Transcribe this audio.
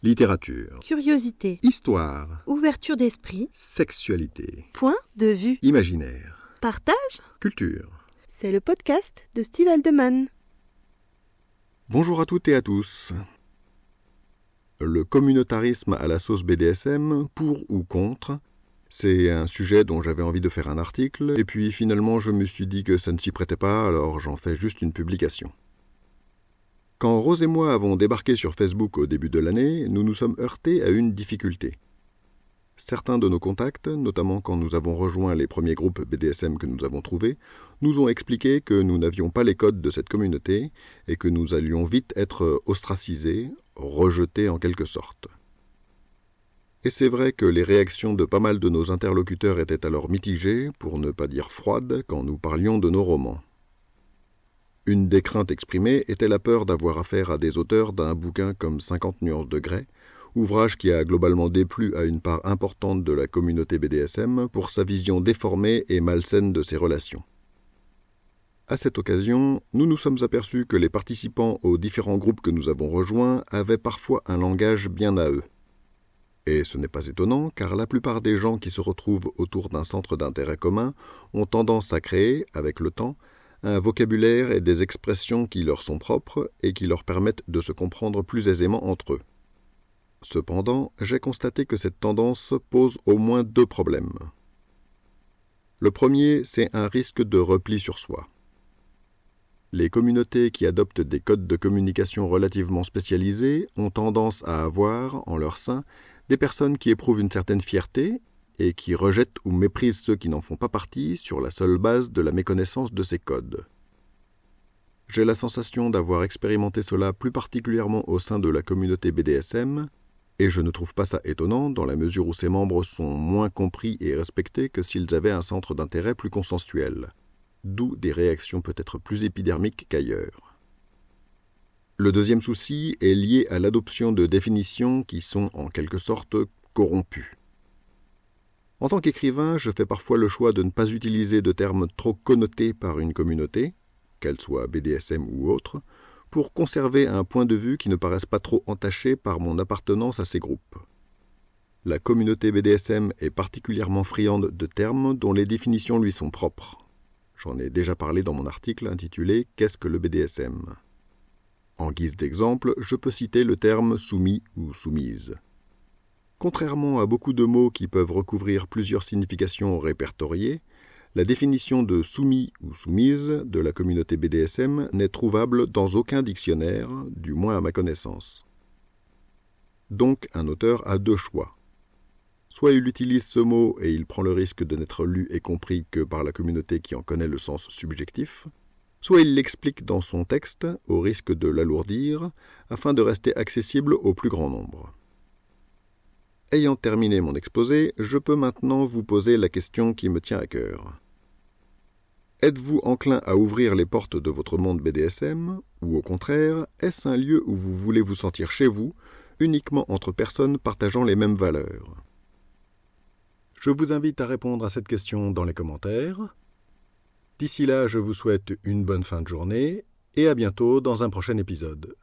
Littérature. Curiosité. Histoire. Ouverture d'esprit. Sexualité. Point de vue. Imaginaire. Partage. Culture. C'est le podcast de Steve Aldeman. Bonjour à toutes et à tous. Le communautarisme à la sauce BDSM, pour ou contre, c'est un sujet dont j'avais envie de faire un article, et puis finalement je me suis dit que ça ne s'y prêtait pas, alors j'en fais juste une publication. Quand Rose et moi avons débarqué sur Facebook au début de l'année, nous nous sommes heurtés à une difficulté. Certains de nos contacts, notamment quand nous avons rejoint les premiers groupes BDSM que nous avons trouvés, nous ont expliqué que nous n'avions pas les codes de cette communauté et que nous allions vite être ostracisés, rejetés en quelque sorte. Et c'est vrai que les réactions de pas mal de nos interlocuteurs étaient alors mitigées, pour ne pas dire froides, quand nous parlions de nos romans. Une des craintes exprimées était la peur d'avoir affaire à des auteurs d'un bouquin comme 50 nuances de Grey, ouvrage qui a globalement déplu à une part importante de la communauté BDSM pour sa vision déformée et malsaine de ses relations. À cette occasion, nous nous sommes aperçus que les participants aux différents groupes que nous avons rejoints avaient parfois un langage bien à eux. Et ce n'est pas étonnant, car la plupart des gens qui se retrouvent autour d'un centre d'intérêt commun ont tendance à créer, avec le temps, un vocabulaire et des expressions qui leur sont propres et qui leur permettent de se comprendre plus aisément entre eux. Cependant, j'ai constaté que cette tendance pose au moins deux problèmes. Le premier, c'est un risque de repli sur soi. Les communautés qui adoptent des codes de communication relativement spécialisés ont tendance à avoir, en leur sein, des personnes qui éprouvent une certaine fierté et qui rejettent ou méprisent ceux qui n'en font pas partie sur la seule base de la méconnaissance de ces codes. J'ai la sensation d'avoir expérimenté cela plus particulièrement au sein de la communauté BDSM, et je ne trouve pas ça étonnant dans la mesure où ses membres sont moins compris et respectés que s'ils avaient un centre d'intérêt plus consensuel, d'où des réactions peut-être plus épidermiques qu'ailleurs. Le deuxième souci est lié à l'adoption de définitions qui sont en quelque sorte corrompues. En tant qu'écrivain, je fais parfois le choix de ne pas utiliser de termes trop connotés par une communauté, qu'elle soit BDSM ou autre, pour conserver un point de vue qui ne paraisse pas trop entaché par mon appartenance à ces groupes. La communauté BDSM est particulièrement friande de termes dont les définitions lui sont propres. J'en ai déjà parlé dans mon article intitulé « Qu'est-ce que le BDSM ?» En guise d'exemple, je peux citer le terme « soumis » ou « soumise ». Contrairement à beaucoup de mots qui peuvent recouvrir plusieurs significations répertoriées, la définition de soumis ou soumise de la communauté BDSM n'est trouvable dans aucun dictionnaire, du moins à ma connaissance. Donc un auteur a deux choix. Soit il utilise ce mot et il prend le risque de n'être lu et compris que par la communauté qui en connaît le sens subjectif, soit il l'explique dans son texte au risque de l'alourdir afin de rester accessible au plus grand nombre. Ayant terminé mon exposé, je peux maintenant vous poser la question qui me tient à cœur. Êtes-vous enclin à ouvrir les portes de votre monde BDSM, ou au contraire, est-ce un lieu où vous voulez vous sentir chez vous, uniquement entre personnes partageant les mêmes valeurs ? Je vous invite à répondre à cette question dans les commentaires. D'ici là, je vous souhaite une bonne fin de journée, et à bientôt dans un prochain épisode.